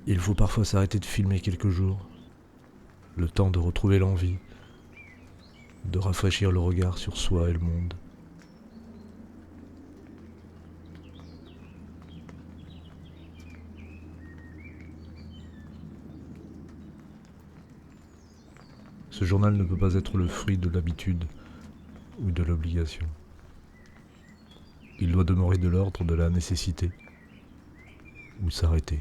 Il faut parfois s'arrêter de filmer quelques jours, le temps de retrouver l'envie, de rafraîchir le regard sur soi et le monde. Ce journal ne peut pas être le fruit de l'habitude ou de l'obligation. Il doit demeurer de l'ordre de la nécessité ou s'arrêter.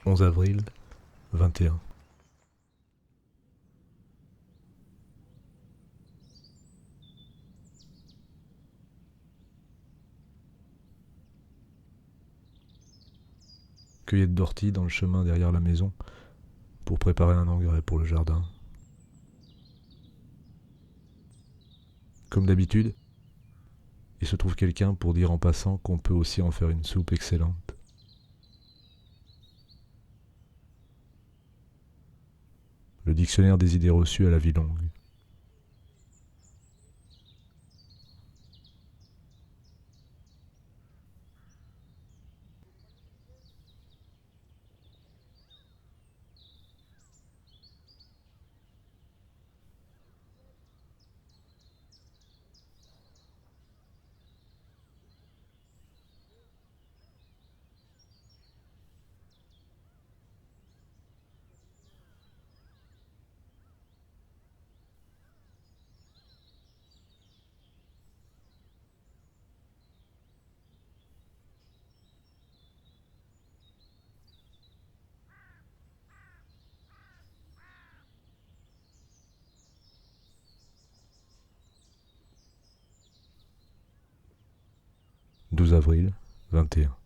« 11 avril, 21. Cueillette d'ortie dans le chemin derrière la maison pour préparer un engrais pour le jardin. Comme d'habitude, il se trouve quelqu'un pour dire en passant qu'on peut aussi en faire une soupe excellente. Le dictionnaire des idées reçues à la vie longue. « 12 avril, 21.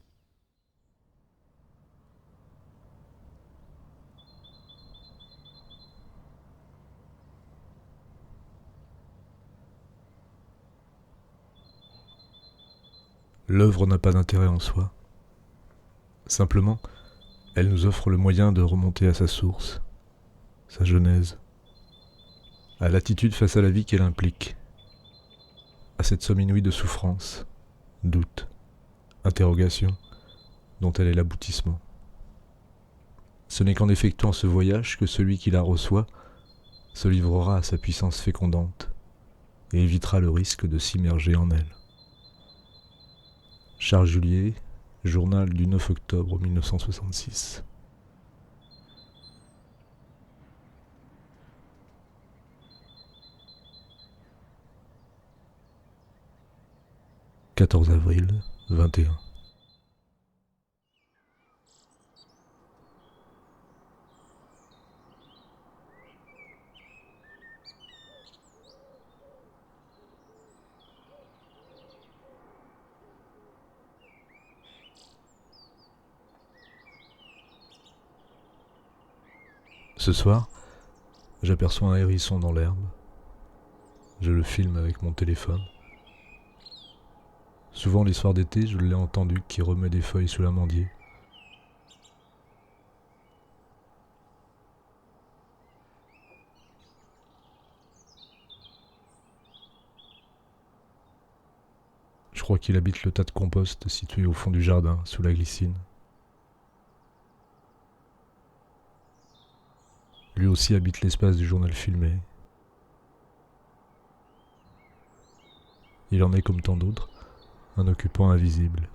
L'œuvre n'a pas d'intérêt en soi. Simplement, elle nous offre le moyen de remonter à sa source, sa genèse, à l'attitude face à la vie qu'elle implique, à cette somme inouïe de souffrance, doute, interrogation, dont elle est l'aboutissement. Ce n'est qu'en effectuant ce voyage que celui qui la reçoit se livrera à sa puissance fécondante et évitera le risque de s'immerger en elle. Charles Julier, journal du 9 octobre 1966. « 14 avril, 21. Ce soir, j'aperçois un hérisson dans l'herbe. Je le filme avec mon téléphone. Souvent les soirs d'été, je l'ai entendu qui remet des feuilles sous l'amandier. Je crois qu'il habite le tas de compost situé au fond du jardin, sous la glycine. Lui aussi habite l'espace du journal filmé. Il en est comme tant d'autres, un occupant invisible.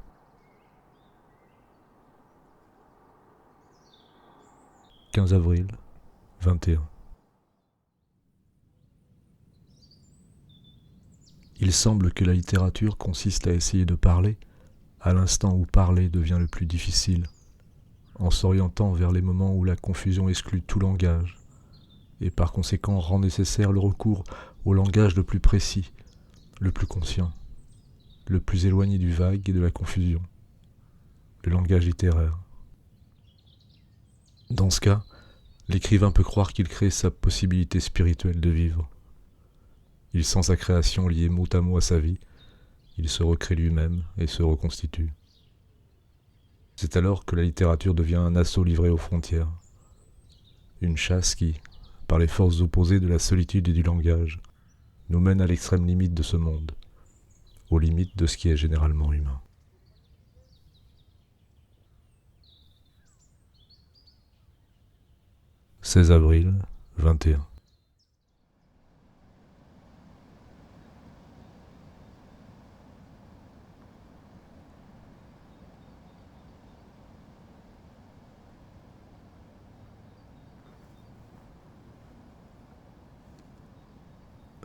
« 15 avril, 21. Il semble que la littérature consiste à essayer de parler, à l'instant où parler devient le plus difficile, en s'orientant vers les moments où la confusion exclut tout langage, et par conséquent rend nécessaire le recours au langage le plus précis, le plus conscient, le plus éloigné du vague et de la confusion, le langage littéraire. Dans ce cas, l'écrivain peut croire qu'il crée sa possibilité spirituelle de vivre. Il sent sa création liée mot à mot à sa vie, il se recrée lui-même et se reconstitue. C'est alors que la littérature devient un assaut livré aux frontières, Une chasse qui, par les forces opposées de la solitude et du langage, nous mène à l'extrême limite de ce monde, aux limites de ce qui est généralement humain. « 16 avril, 21.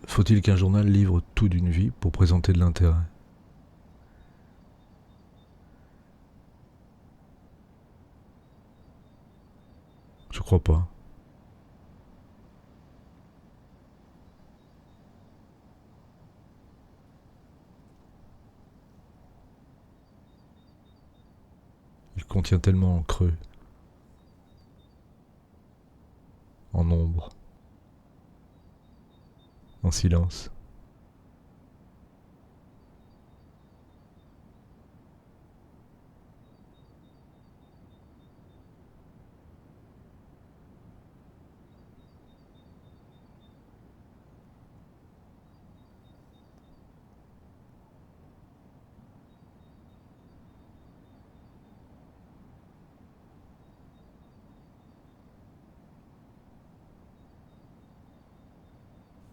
Faut-il qu'un journal livre tout d'une vie pour présenter de l'intérêt ? Je crois pas. Il contient tellement en creux, en ombre, en silence.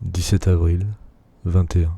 « 17 avril, 21.